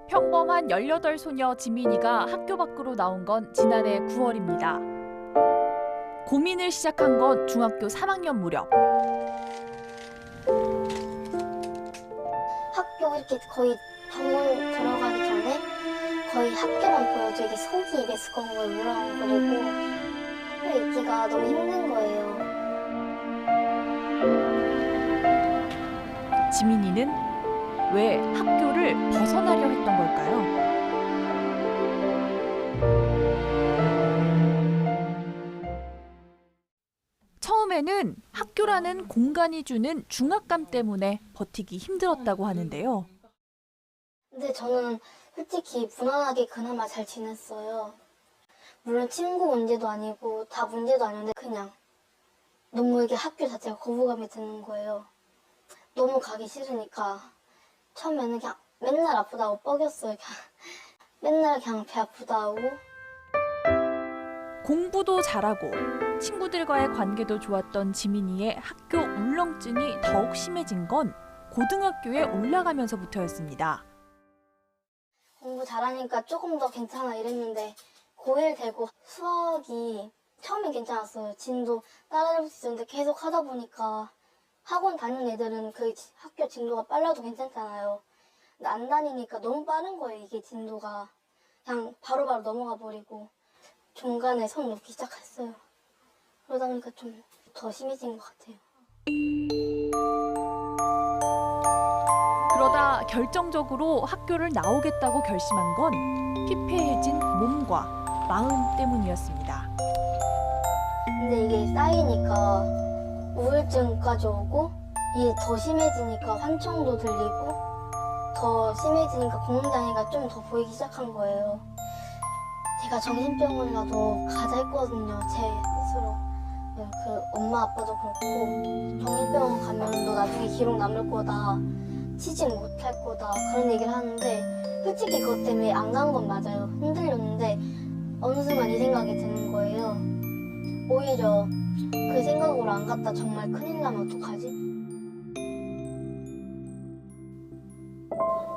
평범한 18소녀 지민이가 학교 밖으로 나온 건 지난해 9월입니다. 고민을 시작한 건 중학교 3학년 무렵. 학교 이렇게 거의 정문 들어가기 전에 거의 학교만 보여도 이게 속이 입에 스컹거에 물렁거리고 학교에 있기가 너무 힘든 거예요. 지민이는 왜 학교를 벗어나려 했던 걸까요? 처음에는 학교라는 공간이 주는 중압감 때문에 버티기 힘들었다고 하는데요. 근데 저는 솔직히 무난하게 그나마 잘 지냈어요. 물론 친구 문제도 아니고 다 문제도 아닌데 그냥 너무 이게 학교 자체가 거부감이 드는 거예요. 너무 가기 싫으니까 처음에는 그냥 맨날 아프다고 뻐겼어요. 맨날 그냥 배 아프다고. 공부도 잘하고 친구들과의 관계도 좋았던 지민이의 학교 울렁증이 더욱 심해진 건 고등학교에 올라가면서부터였습니다. 공부 잘하니까 조금 더 괜찮아 이랬는데 고1 되고 수학이 처음엔 괜찮았어요. 진도 따라잡을 수 있었는데 계속 하다 보니까 학원 다니는 애들은 그 학교 진도가 빨라도 괜찮잖아요. 근데 안 다니니까 너무 빠른 거예요. 이게 진도가. 그냥 바로바로 넘어가 버리고 중간에 손 놓기 시작했어요. 그러다 보니까 좀 더 심해진 것 같아요. 그러다 결정적으로 학교를 나오겠다고 결심한 건 피폐해진 몸과 마음 때문이었습니다. 근데 이게 쌓이니까 우울증까지 오고 이게 더 심해지니까 환청도 들리고 더 심해지니까 공황장애가 좀 더 보이기 시작한 거예요. 제가 정신병원이라도 가자 했거든요. 제 스스로. 그 엄마 아빠도 그렇고 정신병원 가면 너 나중에 기록 남을 거다. 취직 못할 거다. 그런 얘기를 하는데 솔직히 그것 때문에 안 간 건 맞아요. 흔들렸는데 어느 순간 이 생각이 드는 거예요. 오히려 그 생각으로 안 갔다 정말 큰일 나면 어떡하지?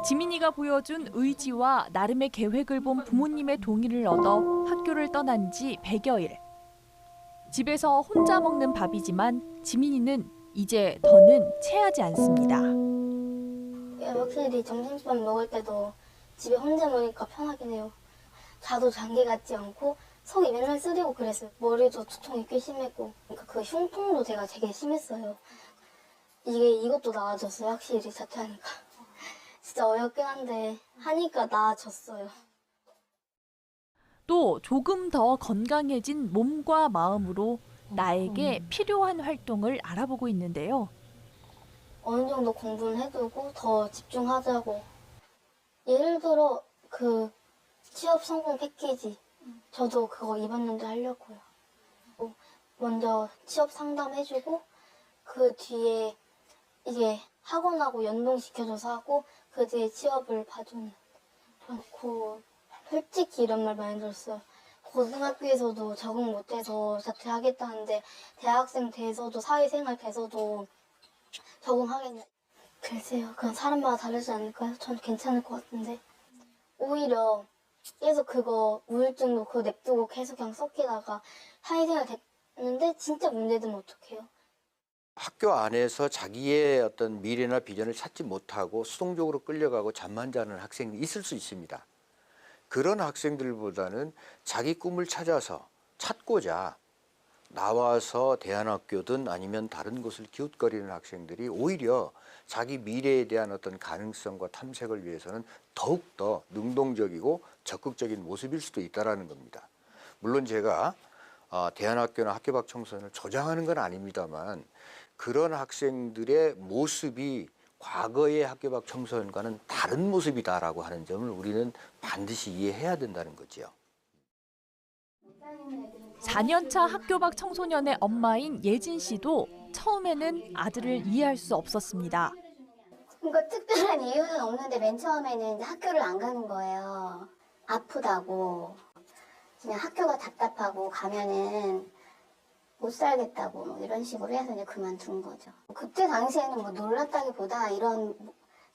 지민이가 보여준 의지와 나름의 계획을 본 부모님의 동의를 얻어 학교를 떠난 지 100여일. 집에서 혼자 먹는 밥이지만 지민이는 이제 더는 체하지 않습니다. 확실히 점심밥 먹을 때도 집에 혼자 먹으니까 편하긴 해요. 자도 장기 같지 않고 속이 맨날 쓰리고 그랬어요. 머리도 두통이 꽤 심했고 그러니까 그 흉통도 제가 되게 심했어요. 이것도 나아졌어요. 확실히 자퇴하니까. 진짜 어렵긴 한데 하니까 나아졌어요. 또 조금 더 건강해진 몸과 마음으로 나에게 필요한 활동을 알아보고 있는데요. 어느 정도 공부는 해두고 더 집중하자고. 예를 들어 그 취업 성공 패키지. 저도 그거 이번 연도에 하려고요. 먼저 취업 상담해주고 그 뒤에 이제 학원하고 연동시켜줘서 하고 그 뒤에 취업을 봐주는. 그 솔직히 이런 말 많이 들었어요. 고등학교에서도 적응 못해서 자퇴하겠다는데 대학생 돼서도 사회생활 돼서도 적응하겠냐. 글쎄요. 그냥 사람마다 다르지 않을까요? 저는 괜찮을 것 같은데. 오히려 계속 그거 우울증도 그거 냅두고 계속 그냥 썩히다가 사회생활 됐는데 진짜 문제되면 어떡해요? 학교 안에서 자기의 어떤 미래나 비전을 찾지 못하고 수동적으로 끌려가고 잠만 자는 학생이 있을 수 있습니다. 그런 학생들보다는 자기 꿈을 찾고자 나와서 대안학교든 아니면 다른 곳을 기웃거리는 학생들이 오히려 자기 미래에 대한 어떤 가능성과 탐색을 위해서는 더욱더 능동적이고 적극적인 모습일 수도 있다는 겁니다. 물론 제가 대안학교나 학교 밖 청소년을 조장하는 건 아닙니다만 그런 학생들의 모습이 과거의 학교 밖 청소년과는 다른 모습이다라고 하는 점을 우리는 반드시 이해해야 된다는 거죠. 4년차 학교 밖 청소년의 엄마인 예진 씨도 처음에는 아들을 이해할 수 없었습니다. 그러니까 특별한 이유는 없는데 맨 처음에는 학교를 안 가는 거예요. 아프다고. 그냥 학교가 답답하고 가면은 못 살겠다고 이런 식으로 해서 이제 그만둔 거죠. 그때 당시에는 뭐 놀랐다기보다 이런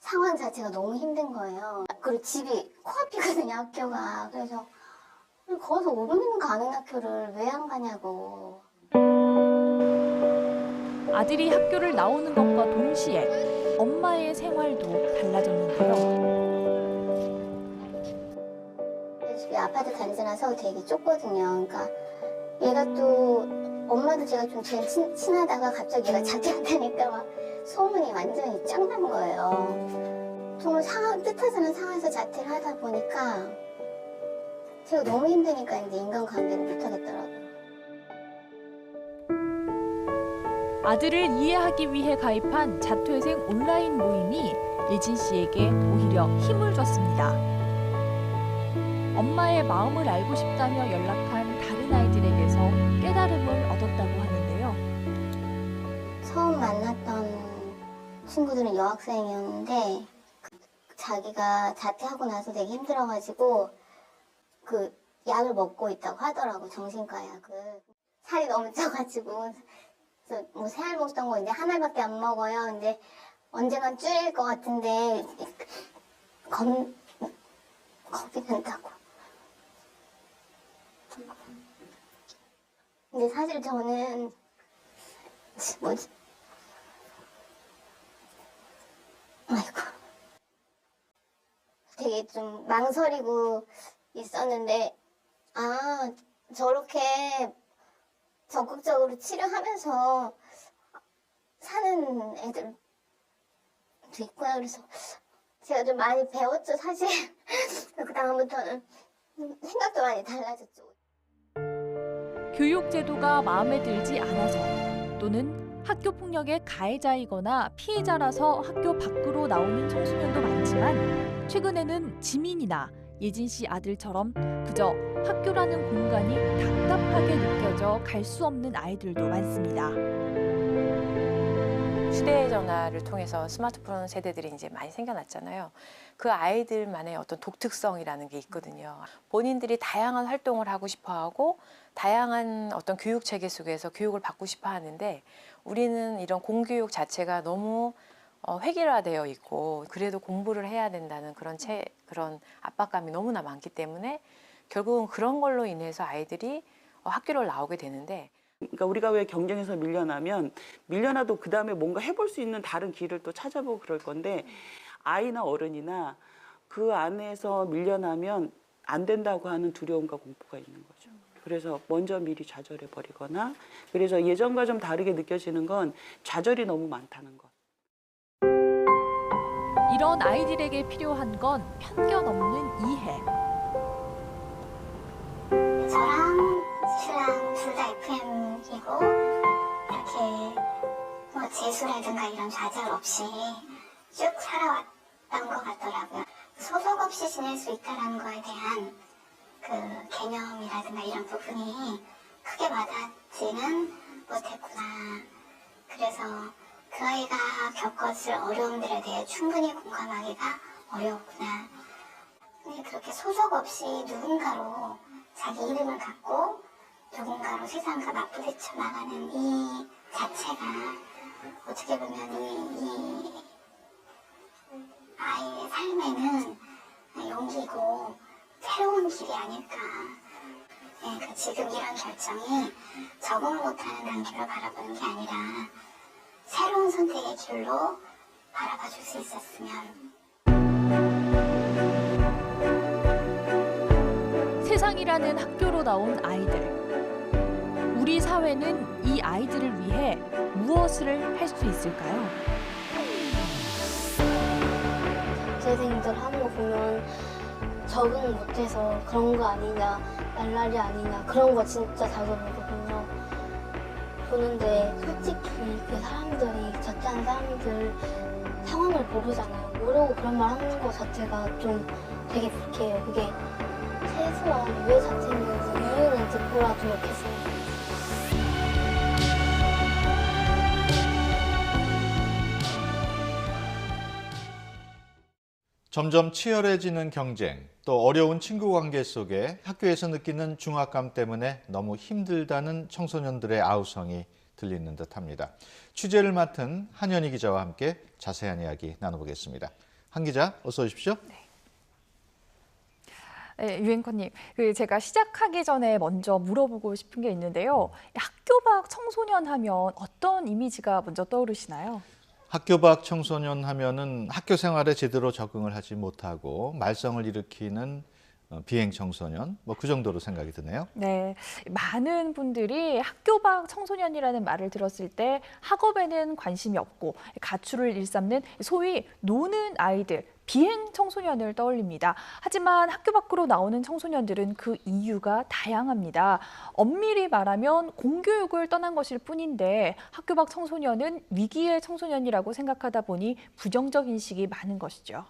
상황 자체가 너무 힘든 거예요. 그리고 집이 코앞이거든요, 학교가. 그래서 거기서 5분이면 가는 학교를 왜 안 가냐고. 아들이 학교를 나오는 것과 동시에 엄마의 생활도 달라졌는데요. 집이 아파트 단지라서 되게 좁거든요. 그러니까 얘가 또 엄마도 제가 좀 제일 친하다가 갑자기 얘가 자퇴한다니까 막 소문이 완전히 짱난 거예요. 정말 뜻하지 않은 상황에서 자퇴를 하다 보니까 제가 너무 힘드니까 이제 인간관계를 못 하겠더라고요. 아들을 이해하기 위해 가입한 자퇴생 온라인 모임이 예진 씨에게 오히려 힘을 줬습니다. 엄마의 마음을 알고 싶다며 연락한 다른 아이들에게서 깨달음을 얻었다고 하는데요. 처음 만났던 친구들은 여학생이었는데 자기가 자퇴하고 나서 되게 힘들어가지고 그 약을 먹고 있다고 하더라고. 정신과 약을. 살이 너무 쪄가지고 그래서 뭐 세 알 먹던 거 이제 한 알밖에 안 먹어요. 근데 언젠간 줄일 것 같은데 겁이 난다고. 근데 사실 저는 뭐지? 아이고. 되게 좀 망설이고 있었는데, 아, 저렇게 적극적으로 치료하면서 사는 애들도 있구나. 그래서 제가 좀 많이 배웠죠, 사실. 그다음부터는 생각도 많이 달라졌죠. 교육 제도가 마음에 들지 않아서 또는 학교 폭력의 가해자이거나 피해자라서 학교 밖으로 나오는 청소년도 많지만 최근에는 지민이나 예진 씨 아들처럼 그저 학교라는 공간이 답답하게 느껴져 갈 수 없는 아이들도 많습니다. 휴대전화를 통해서 스마트폰 세대들이 이제 많이 생겨났잖아요. 그 아이들만의 어떤 독특성이라는 게 있거든요. 본인들이 다양한 활동을 하고 싶어하고 다양한 어떤 교육 체계 속에서 교육을 받고 싶어 하는데 우리는 이런 공교육 자체가 너무 획일화되어 있고 그래도 공부를 해야 된다는 그런 압박감이 너무나 많기 때문에 결국은 그런 걸로 인해서 아이들이 학교를 나오게 되는데 그러니까 우리가 왜 경쟁에서 밀려나도 그 다음에 뭔가 해볼 수 있는 다른 길을 또 찾아보고 그럴 건데 아이나 어른이나 그 안에서 밀려나면 안 된다고 하는 두려움과 공포가 있는 거죠. 그래서 먼저 미리 좌절해 버리거나 그래서 예전과 좀 다르게 느껴지는 건 좌절이 너무 많다는 것. 이런 아이들에게 필요한 건 편견 없는 이해. 저랑 신랑 둘 다 FM이고 이렇게 뭐 재수라든가 이런 좌절 없이 쭉 살아왔던 것 같더라고요. 소속 없이 지낼 수 있다는 거에 대한 그 개념이라든가 이런 부분이 크게 와닿지는 못했구나. 그래서 그 아이가 겪었을 어려움들에 대해 충분히 공감하기가 어려웠구나. 근데 그렇게 소속 없이 누군가로 자기 이름을 갖고 누군가로 세상과 맞부딪혀 나가는 이 자체가 어떻게 보면 이 아이의 삶에는 용기고 새로운 길이 아닐까. 네, 지금 이런 결정이 적응을 못하는 단계로 바라보는 게 아니라 새로운 선택의 길로 바라봐 줄 수 있었으면. 세상이라는 학교로 나온 아이들. 우리 사회는 이 아이들을 위해 무엇을 할 수 있을까요? 자퇴생들 하는 거 보면 적응 못해서 그런 거 아니냐, 날라리 아니냐 그런 거 진짜 자주 보거든요. 보는데 솔직히 그 사람들이 자퇴한 사람들 상황을 모르잖아요. 모르고 그런 말 하는 거 자체가 좀 되게 불쾌해요. 그게 최소한 왜 자퇴했는지 이유는 듣고라도 좋겠어요. 점점 치열해지는 경쟁, 또 어려운 친구 관계 속에 학교에서 느끼는 중압감 때문에 너무 힘들다는 청소년들의 아우성이 들리는 듯합니다. 취재를 맡은 한현희 기자와 함께 자세한 이야기 나눠보겠습니다. 한 기자, 어서 오십시오. 네, 유앵커님, 제가 시작하기 전에 먼저 물어보고 싶은 게 있는데요. 학교 밖 청소년 하면 어떤 이미지가 먼저 떠오르시나요? 학교 밖 청소년 하면은 학교 생활에 제대로 적응을 하지 못하고 말썽을 일으키는 비행 청소년, 뭐 그 정도로 생각이 드네요. 네, 많은 분들이 학교 밖 청소년이라는 말을 들었을 때 학업에는 관심이 없고 가출을 일삼는 소위 노는 아이들, 비행 청소년을 떠올립니다. 하지만 학교 밖으로 나오는 청소년들은 그 이유가 다양합니다. 엄밀히 말하면 공교육을 떠난 것일 뿐인데 학교 밖 청소년은 위기의 청소년이라고 생각하다 보니 부정적 인식이 많은 것이죠.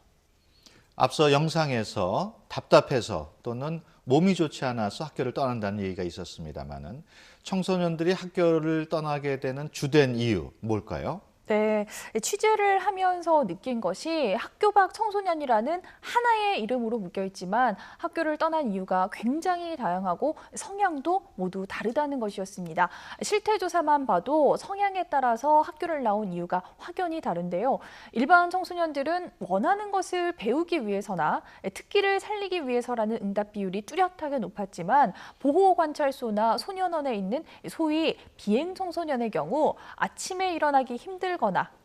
앞서 영상에서 답답해서 또는 몸이 좋지 않아서 학교를 떠난다는 얘기가 있었습니다마는 청소년들이 학교를 떠나게 되는 주된 이유 뭘까요? 네, 취재를 하면서 느낀 것이 학교 밖 청소년이라는 하나의 이름으로 묶여있지만 학교를 떠난 이유가 굉장히 다양하고 성향도 모두 다르다는 것이었습니다. 실태조사만 봐도 성향에 따라서 학교를 나온 이유가 확연히 다른데요. 일반 청소년들은 원하는 것을 배우기 위해서나 특기를 살리기 위해서라는 응답 비율이 뚜렷하게 높았지만 보호관찰소나 소년원에 있는 소위 비행 청소년의 경우 아침에 일어나기 힘들거나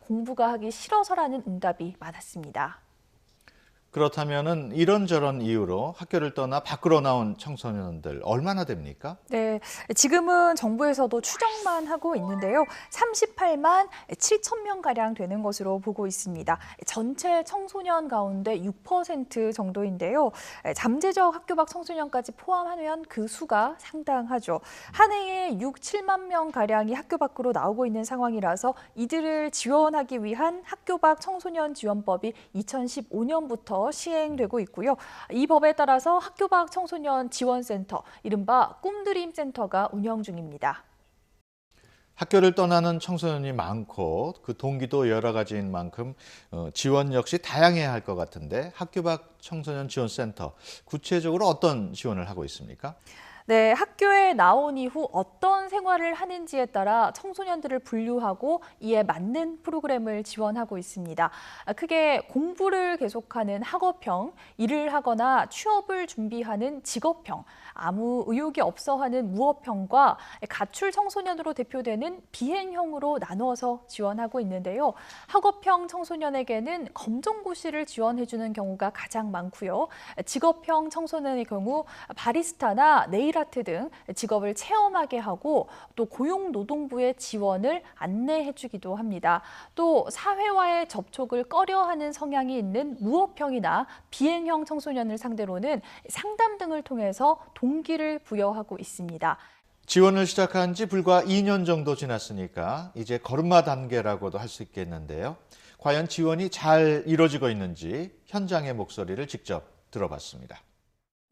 공부가 하기 싫어서라는 응답이 많았습니다. 그렇다면은 이런저런 이유로 학교를 떠나 밖으로 나온 청소년들 얼마나 됩니까? 네, 지금은 정부에서도 추정만 하고 있는데요. 38만 7천 명가량 되는 것으로 보고 있습니다. 전체 청소년 가운데 6% 정도인데요. 잠재적 학교 밖 청소년까지 포함하면 그 수가 상당하죠. 한 해에 6, 7만 명가량이 학교 밖으로 나오고 있는 상황이라서 이들을 지원하기 위한 학교 밖 청소년 지원법이 2015년부터 시행되고 있고요. 이 법에 따라서 학교 밖 청소년 지원센터, 이른바 꿈드림 센터가 운영 중입니다. 학교를 떠나는 청소년이 많고 그 동기도 여러 가지인 만큼 지원 역시 다양해야 할 것 같은데 학교 밖 청소년 지원센터 구체적으로 어떤 지원을 하고 있습니까? 네, 학교에 나온 이후 어떤 생활을 하는지에 따라 청소년들을 분류하고 이에 맞는 프로그램을 지원하고 있습니다. 크게 공부를 계속하는 학업형, 일을 하거나 취업을 준비하는 직업형, 아무 의욕이 없어 하는 무업형과 가출 청소년으로 대표되는 비행형으로 나누어서 지원하고 있는데요. 학업형 청소년에게는 검정고시를 지원해주는 경우가 가장 많고요. 직업형 청소년의 경우 바리스타나 네일 아트 등 직업을 체험하게 하고 또 고용노동부의 지원을 안내해주기도 합니다. 또 사회와의 접촉을 꺼려하는 성향이 있는 무업형이나 비행형 청소년을 상대로는 상담 등을 통해서 동기를 부여하고 있습니다. 지원을 시작한 지 불과 2년 정도 지났으니까 이제 걸음마 단계라고도 할 수 있겠는데요. 과연 지원이 잘 이루어지고 있는지 현장의 목소리를 직접 들어봤습니다.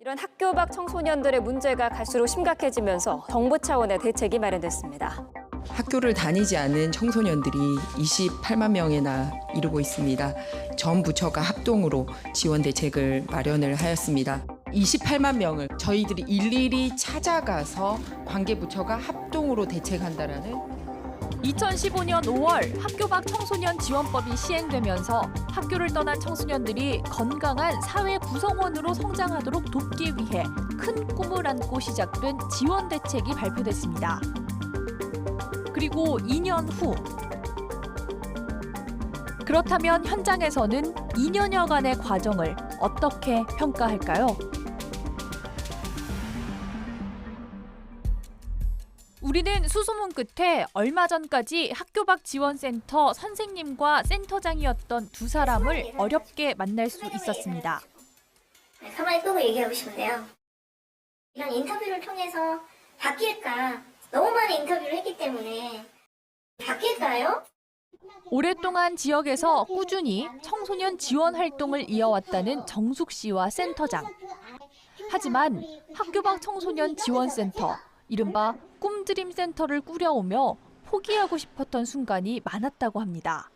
이런 학교 밖 청소년들의 문제가 갈수록 심각해지면서 정부 차원의 대책이 마련됐습니다. 학교를 다니지 않은 청소년들이 28만 명이나 이르고 있습니다. 전 부처가 합동으로 지원 대책을 마련을 하였습니다. 28만 명을 저희들이 일일이 찾아가서 관계 부처가 합동으로 대책한다라는 2015년 5월 학교 밖 청소년 지원법이 시행되면서 학교를 떠난 청소년들이 건강한 사회 구성원으로 성장하도록 돕기 위해 큰 꿈을 안고 시작된 지원 대책이 발표됐습니다. 그리고 2년 후 그렇다면 현장에서는 2년여간의 과정을 어떻게 평가할까요? 우리는 수소문 끝에 얼마 전까지 학교 밖 지원센터 선생님과 센터장이었던 두 사람을 어렵게 만날 수 있었습니다. 가만히 끄고 얘기하고 싶은데요. 이런 인터뷰를 통해서 바뀔까? 너무 많은 인터뷰를 했기 때문에 바뀔까요? 오랫동안 지역에서 꾸준히 청소년 지원 활동을 이어왔다는 정숙 씨와 센터장. 하지만 학교 밖 청소년 지원센터, 이른바 꿈드림 센터를 꾸려오며 포기하고 싶었던 순간이 많았다고 합니다.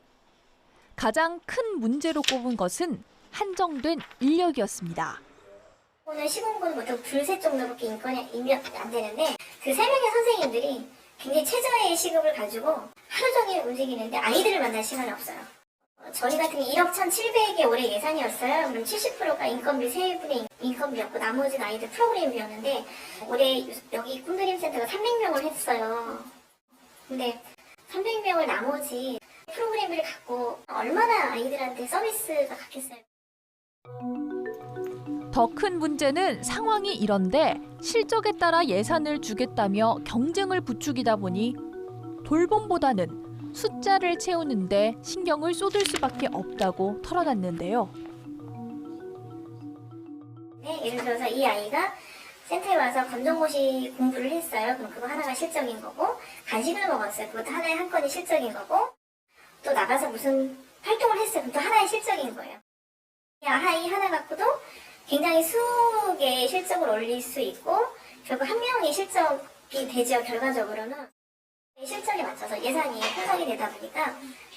가장 큰 문제로 꼽은 것은 한정된 인력이었습니다. 오늘 시공부는 보통 둘셋 정도밖에 인력이 안 되는데 그 3명의 선생님들이 굉장히 최저의 시급을 가지고 하루 종일 움직이는데 아이들을 만날 시간이 없어요. 저희 같은 게 1억 1,700이 올해 예산이었어요. 그럼 70%가 인건비, 세분의 인건비였고 나머지는 아이들 프로그램이었는데 올해 여기 꿈드림 센터가 300명을 했어요. 근데 300명을 나머지 프로그램을 갖고 얼마나 아이들한테 서비스가 갔겠어요. 더 큰 문제는 상황이 이런데 실적에 따라 예산을 주겠다며 경쟁을 부추기다 보니 돌봄보다는 숫자를 채우는데 신경을 쏟을 수밖에 없다고 털어놨는데요. 네, 예를 들어서 이 아이가 센터에 와서 검정고시 공부를 했어요. 그럼 그거 하나가 실적인 거고, 간식을 먹었어요. 그것도 하나의 한 건이 실적인 거고, 또 나가서 무슨 활동을 했어요. 그럼 또 하나의 실적인 거예요. 이 아이 하나 갖고도 굉장히 수개의 실적을 올릴 수 있고, 결국 한 명의 실적이 되죠. 결과적으로는 실적에 맞춰서 예산이 편성이 되다 보니까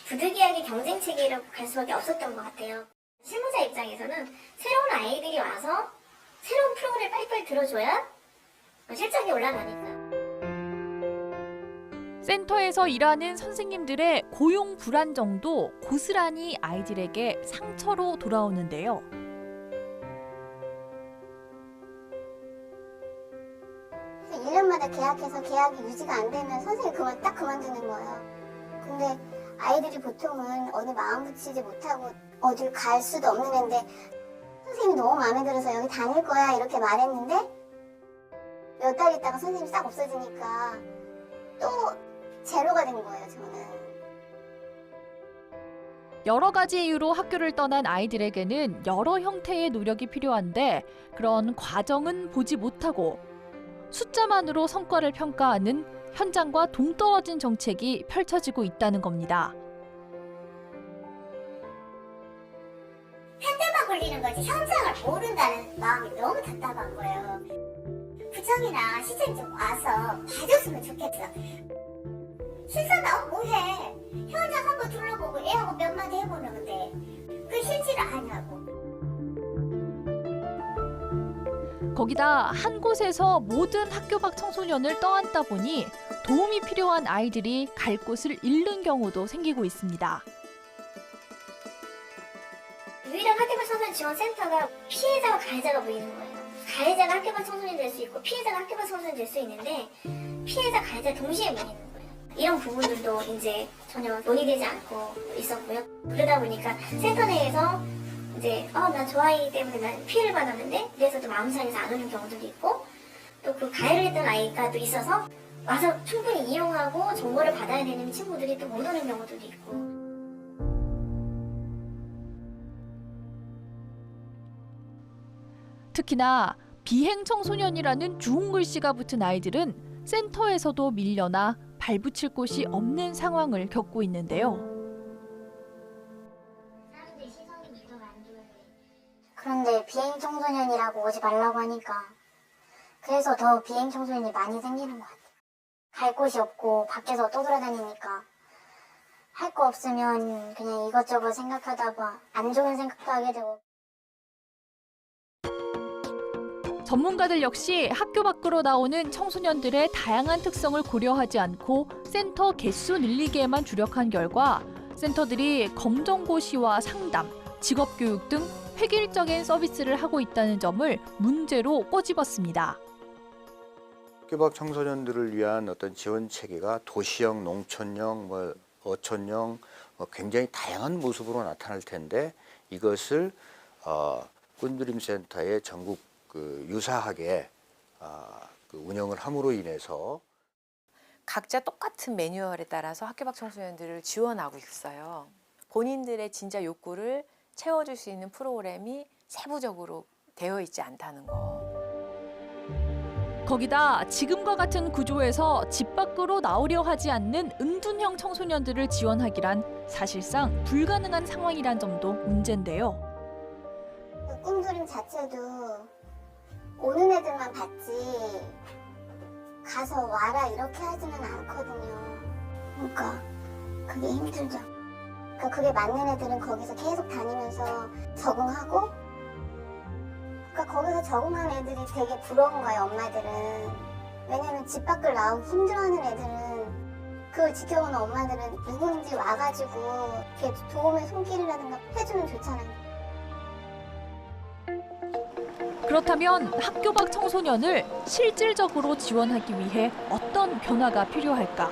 부득이하게 경쟁 체계로 갈 수밖에 없었던 것 같아요. 실무자 입장에서는 새로운 아이들이 와서 새로운 프로그램을 빨리빨리 들어줘야 실적이 올라가니까. 센터에서 일하는 선생님들의 고용 불안정도 고스란히 아이들에게 상처로 돌아오는데요. 그래서 1년마다 계약해서 계약이 유지가 안 되면 선생님이 딱 그만두는 거예요. 근데 아이들이 보통은 어디 마음 붙이지 못하고 어딜 갈 수도 없는 애인데 선생님이 너무 마음에 들어서 여기 다닐 거야 이렇게 말했는데 몇 달 있다가 선생님이 싹 없어지니까 또 제로가 된 거예요, 저는. 여러 가지 이유로 학교를 떠난 아이들에게는 여러 형태의 노력이 필요한데 그런 과정은 보지 못하고 숫자만으로 성과를 평가하는 현장과 동떨어진 정책이 펼쳐지고 있다는 겁니다. 편대만 걸리는 거지 현장을 모른다는 마음이 너무 답답한 거예요. 구청이나 시장 좀 와서 봐줬으면 좋겠어. 실사 나오고 뭐해. 현장 한번 둘러보고 애하고 몇 마디 해보는 건데 그게 싫지를 않냐고. 거기다 한 곳에서 모든 학교 밖 청소년을 떠안다 보니 도움이 필요한 아이들이 갈 곳을 잃는 경우도 생기고 있습니다. 유일한 학교밖 청소년 지원센터가 피해자와 가해자가 보이는 거예요. 가해자가 학교밖 청소년이 될 수 있고 피해자가 학교밖 청소년이 될 수 있는데 피해자, 가해자 동시에 보이는 거예요. 이런 부분들도 이제 전혀 논의되지 않고 있었고요. 그러다 보니까 센터 내에서 이제 나 저 아이 때문에 난 피해를 받았는데 그래서 또 마음 상해서 안 오는 경우들도 있고 또 그 가해를 했던 아이가 또 있어서 와서 충분히 이용하고 정보를 받아야 되는 친구들이 또 못 오는 경우들도 있고. 특히나 비행 청소년이라는 주홍글씨가 붙은 아이들은 센터에서도 밀려나 발붙일 곳이 없는 상황을 겪고 있는데요. 그런데 비행 청소년이라고 오지 말라고 하니까 그래서 더 비행 청소년이 많이 생기는 것 같아요. 갈 곳이 없고 밖에서 떠돌아다니니까 할 거 없으면 그냥 이것저것 생각하다가 안 좋은 생각도 하게 되고. 전문가들 역시 학교 밖으로 나오는 청소년들의 다양한 특성을 고려하지 않고 센터 개수 늘리기에만 주력한 결과 센터들이 검정고시와 상담, 직업교육 등 획일적인 서비스를 하고 있다는 점을 문제로 꼬집었습니다. 학교 밖 청소년들을 위한 어떤 지원 체계가 도시형, 농촌형, 어촌형 굉장히 다양한 모습으로 나타날 텐데 이것을 꿈드림 센터의 전국 유사하게 운영을 함으로 인해서 각자 똑같은 매뉴얼에 따라서 학교 밖 청소년들을 지원하고 있어요. 본인들의 진짜 욕구를 채워줄 수 있는 프로그램이 세부적으로 되어 있지 않다는 거. 거기다 지금과 같은 구조에서 집 밖으로 나오려 하지 않는 은둔형 청소년들을 지원하기란 사실상 불가능한 상황이란 점도 문제인데요. 꿈드림 자체도 오는 애들만 받지 가서 와라 이렇게 하지는 않거든요. 그러니까 그게 힘들죠. 그러니까 그게 맞는 애들은 거기서 계속 다니면서 적응하고 그러니까 거기서 적응한 애들이 되게 부러운 거예요, 엄마들은. 왜냐면 집 밖을 나오기 힘들어하는 애들은 그걸 지켜보는 엄마들은 누군지 와가지고 이렇게 도움의 손길이라든가 해주면 좋잖아요. 그렇다면 학교 밖 청소년을 실질적으로 지원하기 위해 어떤 변화가 필요할까?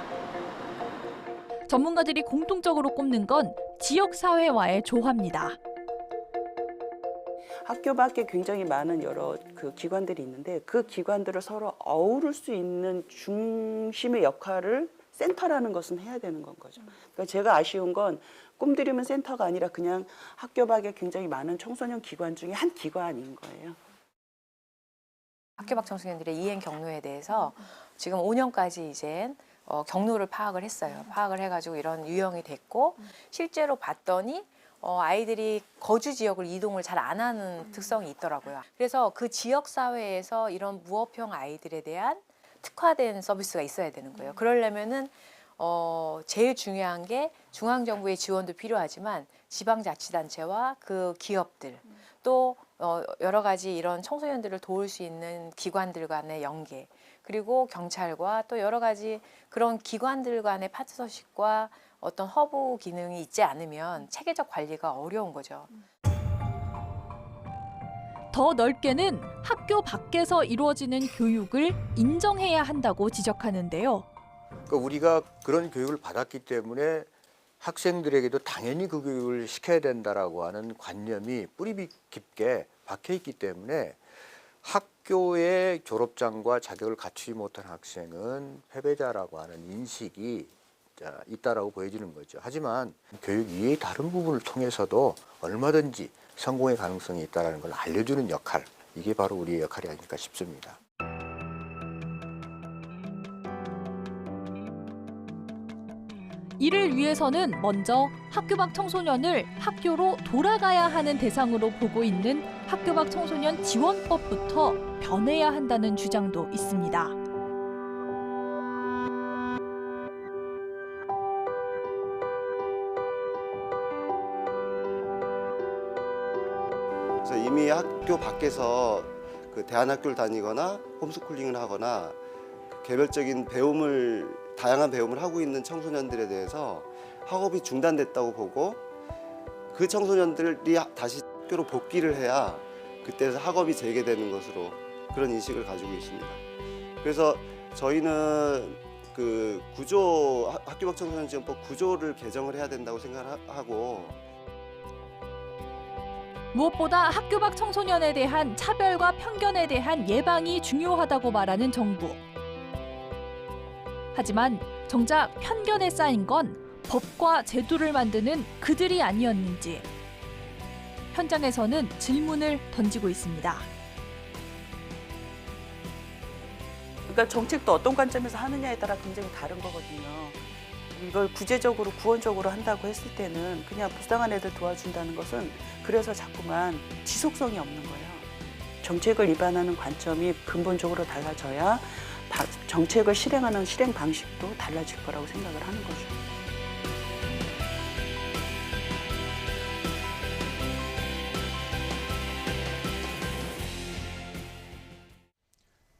전문가들이 공통적으로 꼽는 건 지역사회와의 조화입니다. 학교 밖에 굉장히 많은 여러 그 기관들이 있는데 그 기관들을 서로 어우를 수 있는 중심의 역할을 센터라는 것은 해야 되는 건 거죠. 그러니까 제가 아쉬운 건 꿈드림은 센터가 아니라 그냥 학교 밖에 굉장히 많은 청소년 기관 중에 한 기관인 거예요. 학교 밖 청소년들의 이행 경로에 대해서 지금 5년까지 이제 경로를 파악을 했어요. 파악을 해가지고 이런 유형이 됐고 실제로 봤더니 아이들이 거주 지역을 이동을 잘 안 하는 특성이 있더라고요. 그래서 그 지역 사회에서 이런 무업형 아이들에 대한 특화된 서비스가 있어야 되는 거예요. 그러려면은 제일 중요한 게 중앙정부의 지원도 필요하지만 지방자치단체와 그 기업들 또 여러 가지 이런 청소년들을 도울 수 있는 기관들 간의 연계 그리고 경찰과 또 여러 가지 그런 기관들 간의 파트너십과 어떤 허브 기능이 있지 않으면 체계적 관리가 어려운 거죠. 더 넓게는 학교 밖에서 이루어지는 교육을 인정해야 한다고 지적하는데요. 그러니까 우리가 그런 교육을 받았기 때문에 학생들에게도 당연히 그 교육을 시켜야 된다라고 하는 관념이 뿌리 깊게 박혀 있기 때문에 학교의 졸업장과 자격을 갖추지 못한 학생은 패배자라고 하는 인식이 있다라고 보여지는 거죠. 하지만 교육 이외의 다른 부분을 통해서도 얼마든지 성공의 가능성이 있다는 걸 알려주는 역할, 이게 바로 우리의 역할이 아닐까 싶습니다. 이를 위해서는 먼저 학교 밖 청소년을 학교로 돌아가야 하는 대상으로 보고 있는 학교 밖 청소년 지원법부터 변해야 한다는 주장도 있습니다. 그래서 이미 학교 밖에서 그 대안학교를 다니거나 홈스쿨링을 하거나 개별적인 다양한 배움을 하고 있는 청소년들에 대해서 학업이 중단됐다고 보고 그 청소년들이 다시 학교로 복귀를 해야 그때 학업이 재개되는 것으로 그런 인식을 가지고 있습니다. 그래서 저희는 그 학교 밖 청소년 지원법 구조를 개정을 해야 된다고 생각하고 무엇보다 학교 밖 청소년에 대한 차별과 편견에 대한 예방이 중요하다고 말하는 정부. 하지만 정작 편견에 쌓인 건 법과 제도를 만드는 그들이 아니었는지 현장에서는 질문을 던지고 있습니다. 그러니까 정책도 어떤 관점에서 하느냐에 따라 굉장히 다른 거거든요. 이걸 구제적으로 구원적으로 한다고 했을 때는 그냥 불쌍한 애들 도와준다는 것은 그래서 자꾸만 지속성이 없는 거예요. 정책을 위반하는 관점이 근본적으로 달라져야 정책을 실행하는 실행 방식도 달라질 거라고 생각을 하는 거죠.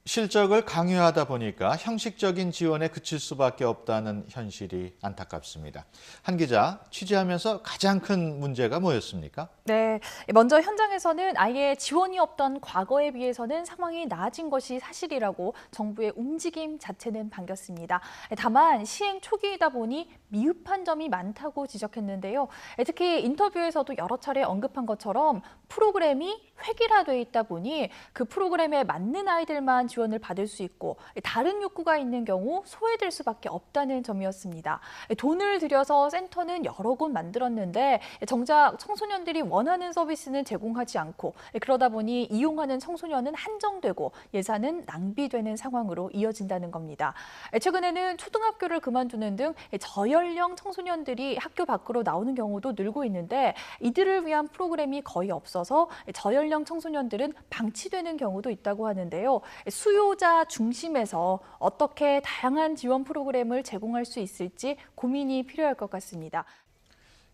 실적을 강요하다 보니까 형식적인 지원에 그칠 수밖에 없다는 현실이 안타깝습니다. 한 기자, 취재하면서 가장 큰 문제가 뭐였습니까? 네, 먼저 현장에서는 아예 지원이 없던 과거에 비해서는 상황이 나아진 것이 사실이라고 정부의 움직임 자체는 반겼습니다. 다만 시행 초기이다 보니 미흡한 점이 많다고 지적했는데요. 특히 인터뷰에서도 여러 차례 언급한 것처럼 프로그램이 획일화돼 있다 보니 그 프로그램에 맞는 아이들만 지원을 받을 수 있고 다른 욕구가 있는 경우 소외될 수밖에 없다는 점이었습니다. 돈을 들여서 센터는 여러 곳 만들었는데 정작 청소년들이 원하는 서비스는 제공하지 않고 그러다 보니 이용하는 청소년은 한정되고 예산은 낭비되는 상황으로 이어진다는 겁니다. 최근에는 초등학교를 그만두는 등 저연령 청소년들이 학교 밖으로 나오는 경우도 늘고 있는데 이들을 위한 프로그램이 거의 없어서 저연령 청소년들은 방치되는 경우도 있다고 하는데요. 수요자 중심에서 어떻게 다양한 지원 프로그램을 제공할 수 있을지 고민이 필요할 것 같습니다.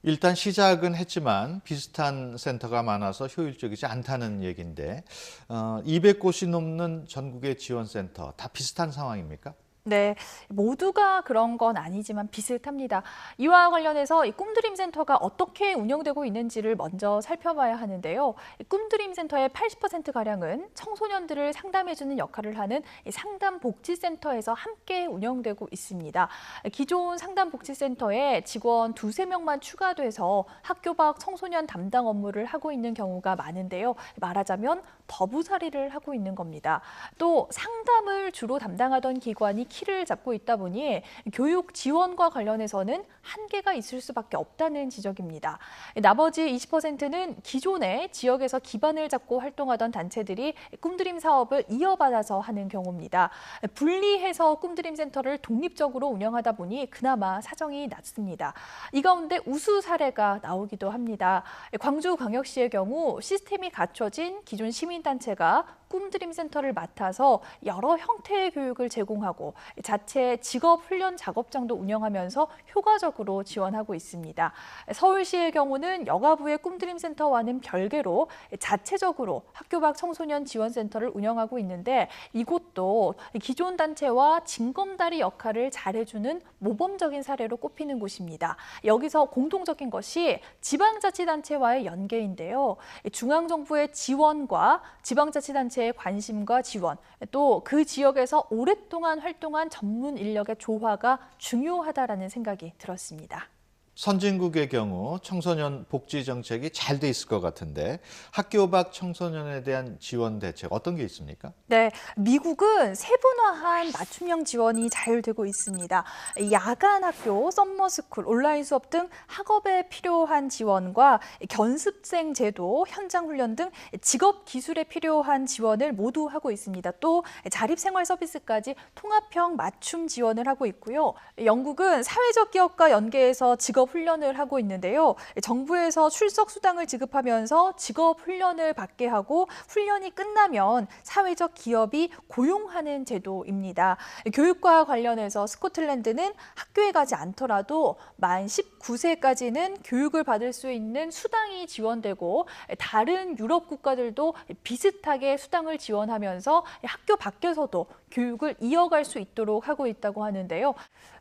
일단 시작은 했지만 비슷한 센터가 많아서 효율적이지 않다는 얘기인데 200곳이 넘는 전국의 지원센터 다 비슷한 상황입니까? 네, 모두가 그런 건 아니지만 비슷합니다. 이와 관련해서 이 꿈드림 센터가 어떻게 운영되고 있는지를 먼저 살펴봐야 하는데요. 이 꿈드림 센터의 80%가량은 청소년들을 상담해주는 역할을 하는 이 상담복지센터에서 함께 운영되고 있습니다. 기존 상담복지센터에 직원 2~3명만 추가돼서 학교 밖 청소년 담당 업무를 하고 있는 경우가 많은데요. 말하자면 더부살이를 하고 있는 겁니다. 또 상담을 주로 담당하던 기관이 키를 잡고 있다 보니 교육 지원과 관련해서는 한계가 있을 수밖에 없다는 지적입니다. 나머지 20%는 기존에 지역에서 기반을 잡고 활동하던 단체들이 꿈드림 사업을 이어받아서 하는 경우입니다. 분리해서 꿈드림 센터를 독립적으로 운영하다 보니 그나마 사정이 낫습니다. 이 가운데 우수 사례가 나오기도 합니다. 광주광역시의 경우 시스템이 갖춰진 기존 시민단체가 꿈드림 센터를 맡아서 여러 형태의 교육을 제공하고 자체 직업훈련 작업장도 운영하면서 효과적으로 지원하고 있습니다. 서울시의 경우는 여가부의 꿈드림 센터와는 별개로 자체적으로 학교 밖 청소년 지원센터를 운영하고 있는데 이곳도 기존 단체와 징검다리 역할을 잘해주는 모범적인 사례로 꼽히는 곳입니다. 여기서 공통적인 것이 지방자치단체와의 연계인데요. 중앙정부의 지원과 지방자치단체의 관심과 지원, 또 그 지역에서 오랫동안 활동한 전문 인력의 조화가 중요하다라는 생각이 들었습니다. 선진국의 경우 청소년 복지 정책이 잘 돼 있을 것 같은데 학교 밖 청소년에 대한 지원 대책 어떤 게 있습니까? 네, 미국은 세분화한 맞춤형 지원이 잘 되고 있습니다. 야간 학교, 썸머스쿨, 온라인 수업 등 학업에 필요한 지원과 견습생 제도, 현장 훈련 등 직업 기술에 필요한 지원을 모두 하고 있습니다. 또 자립생활 서비스까지 통합형 맞춤 지원을 하고 있고요. 영국은 사회적 기업과 연계해서 직업 훈련을 하고 있는데요. 정부에서 출석 수당을 지급하면서 직업 훈련을 받게 하고 훈련이 끝나면 사회적 기업이 고용하는 제도입니다. 교육과 관련해서 스코틀랜드는 학교에 가지 않더라도 만 19세까지는 교육을 받을 수 있는 수당이 지원되고 다른 유럽 국가들도 비슷하게 수당을 지원하면서 학교 밖에서도 교육을 이어갈 수 있도록 하고 있다고 하는데요.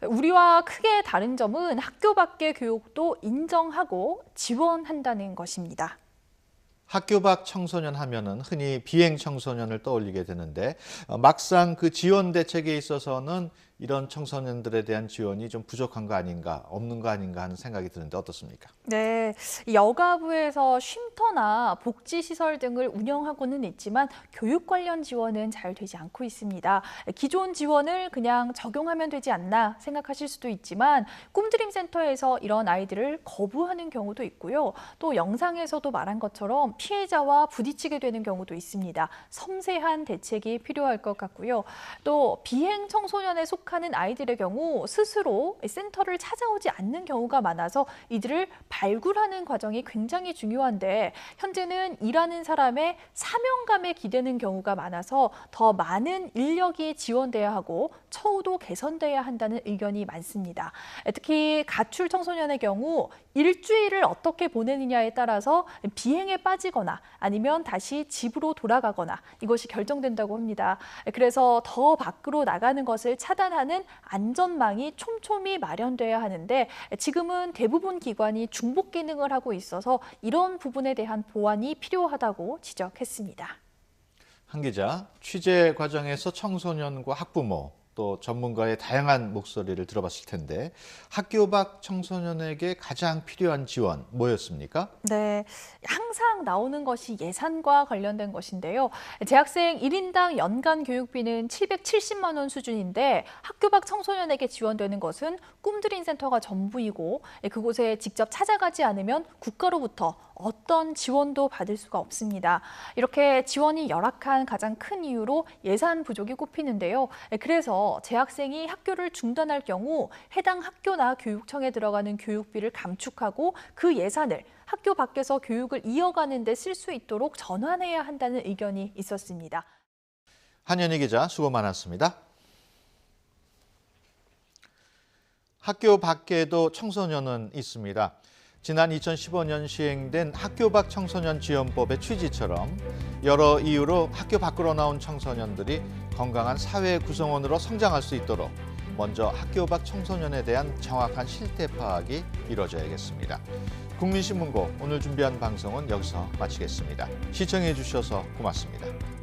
우리와 크게 다른 점은 학교 밖의 교육도 인정하고 지원한다는 것입니다. 학교 밖 청소년 하면은 흔히 비행 청소년을 떠올리게 되는데 막상 그 지원 대책에 있어서는 이런 청소년들에 대한 지원이 좀 부족한 거 아닌가, 없는 거 아닌가 하는 생각이 드는데 어떻습니까? 네, 여가부에서 쉼터나 복지시설 등을 운영하고는 있지만 교육 관련 지원은 잘 되지 않고 있습니다. 기존 지원을 그냥 적용하면 되지 않나 생각하실 수도 있지만 꿈드림 센터에서 이런 아이들을 거부하는 경우도 있고요. 또 영상에서도 말한 것처럼 피해자와 부딪히게 되는 경우도 있습니다. 섬세한 대책이 필요할 것 같고요. 또 비행 청소년에 속하는 아이들의 경우 스스로 센터를 찾아오지 않는 경우가 많아서 이들을 발굴하는 과정이 굉장히 중요한데 현재는 일하는 사람의 사명감에 기대는 경우가 많아서 더 많은 인력이 지원돼야 하고 처우도 개선돼야 한다는 의견이 많습니다. 특히 가출 청소년의 경우 일주일을 어떻게 보내느냐에 따라서 비행에 빠지거나 아니면 다시 집으로 돌아가거나 이것이 결정된다고 합니다. 그래서 더 밖으로 나가는 것을 차단하는 안전망이 촘촘히 마련돼야 하는데 지금은 대부분 기관이 중복 기능을 하고 있어서 이런 부분에 대한 보완이 필요하다고 지적했습니다. 한 기자, 취재 과정에서 청소년과 학부모 또 전문가의 다양한 목소리를 들어봤을 텐데 학교 밖 청소년에게 가장 필요한 지원 뭐였습니까? 네, 항상 나오는 것이 예산과 관련된 것인데요. 재학생 1인당 연간 교육비는 770만 원 수준인데 학교 밖 청소년에게 지원되는 것은 꿈드림 센터가 전부이고 그곳에 직접 찾아가지 않으면 국가로부터 어떤 지원도 받을 수가 없습니다. 이렇게 지원이 열악한 가장 큰 이유로 예산 부족이 꼽히는데요. 그래서 재학생이 학교를 중단할 경우 해당 학교나 교육청에 들어가는 교육비를 감축하고 그 예산을 학교 밖에서 교육을 이어가는 데 쓸 수 있도록 전환해야 한다는 의견이 있었습니다. 한연희 기자 수고 많았습니다. 학교 밖에도 청소년은 있습니다. 지난 2015년 시행된 학교 밖 청소년 지원법의 취지처럼 여러 이유로 학교 밖으로 나온 청소년들이 건강한 사회 구성원으로 성장할 수 있도록 먼저 학교 밖 청소년에 대한 정확한 실태 파악이 이뤄져야겠습니다. 국민신문고 오늘 준비한 방송은 여기서 마치겠습니다. 시청해 주셔서 고맙습니다.